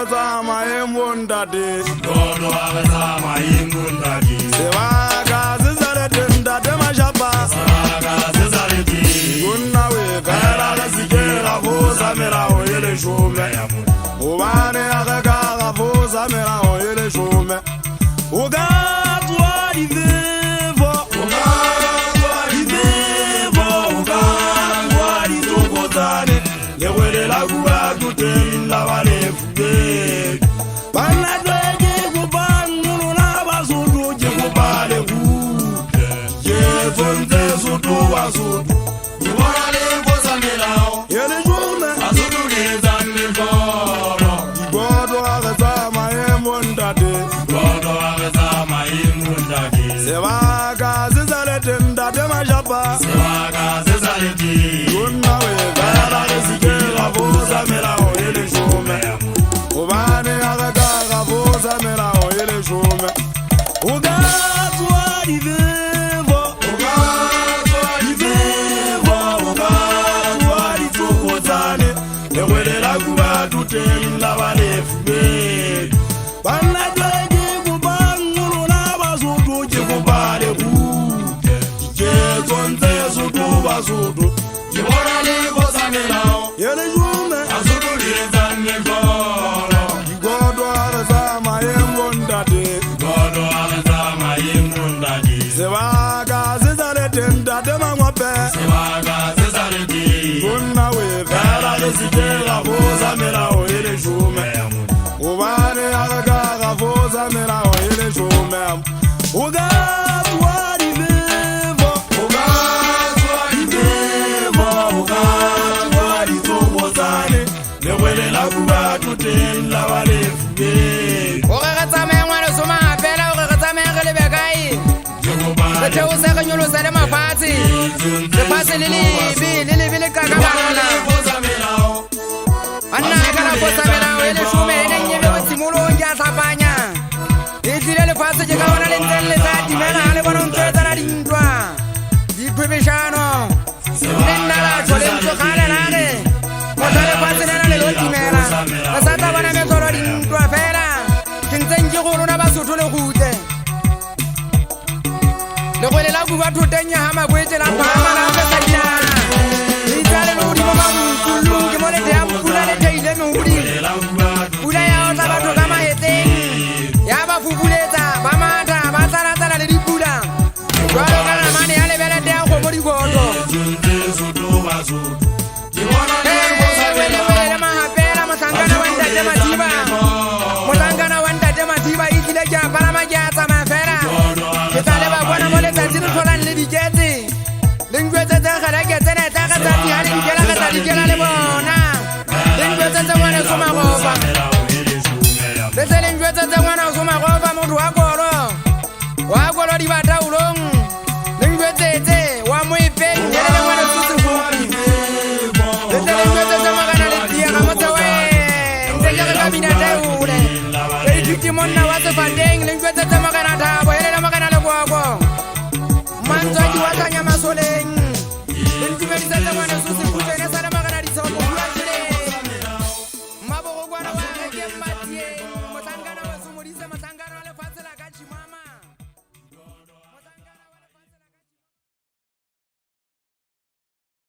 agazama embondade. Godo agazama embondade. Sevaga zizare tenda demajapa. Sevaga zizare tenda. Gunnawe kara gasikera fosa mera oyele shume. Ubane agagaga fosa mera oyele shume. Ugatwa divevo. Ugatwa divevo. Ugatwa ditokotane. Yewele la kuwa tutenda wale fuge. Bana dwege kubangu na basudu jekubale ku. Yefonze sudu basudu. Iwale kosa melao. Yele jume. Asudu lezane koro. Godo agazama embondade. Godo agazama embondade. Sevaga zizare tenda demajapa. Sevaga zizare tenda. Gunnawe kara gasikera fosa mera oyele shume. Ubane agagaga fosa mera oyele shume. Ugatwa divevo. Ugatwa divevo. Ugatwa ditokotane. Yewele la kuwa tutenda wale fuge. Bana dwege kubangu na basudu jekubale ku. Jekonze sudu basudu. Iwale kosa melao. Yele jume. Asudu lezane koro. Godo agazama embondade. Godo agazama embondade. Sevaga zizare tenda demangwape. Sevaga zizare tenda. Gunnawe kara gasikera fosa mera oyele shume. Ubane agagaga fosa mera oyele shume. Ugatwa divevo. Ugatwa divevo. Ugatwa ditokotane. Yewele la kuwa tutenda wale fuge. Oregatsame ngwana soma apela oregatsame gele bekai. Jekubale. Teo se ga nyolo sa le mafatsi. Le pase le le ka ka bana. Kosa melao. Anna kana kosa mena ele shume ne nyebe wasimulo nja sapanya. Itile le pase je ka wana le ntelle sa dimena le bona ntwetsa la dintwa. Dikwebeshano. Nna la tshole ntso khala nane. Kota le pase nana le lotimela. Sa ta bana me toro dintwa fela. Kintsenje go rona ba sotho le gute. Le go le la buba thotenya ha makwetse la phama la fetsa dina. Itale lo di mama mukulu ke mo le te ampula le teile me hudi. Pula ya o tsa batho ka maheteng. Ya ba fubuletsa ba mata ba tsara le dipula. Jwalo ka na mane ya le bele te go mo digoto. Wele mahapela motangana wanda de matiba ikile ja para majatsa mafera. Ke tale ba bona mo le tsatsi le tholang le diketse. Lengwetsa tsa gala ke tsena tsa ga tsati ha le dikela ka tsati kela le bona. Lengwetsa tsa ngwana soma goba. Le tsele lengwetsa tsa ngwana soma goba motho wa koro. Wa koro di bata ulong. Lengwetsa tse wa mo ipeng yele le ngwana tsutsu fupi. Le tsele lengwetsa tsa magana le tia ga motho we. Ntse ke ga mina taule. Ke monna wa tse fateng lengwetsa tsa magana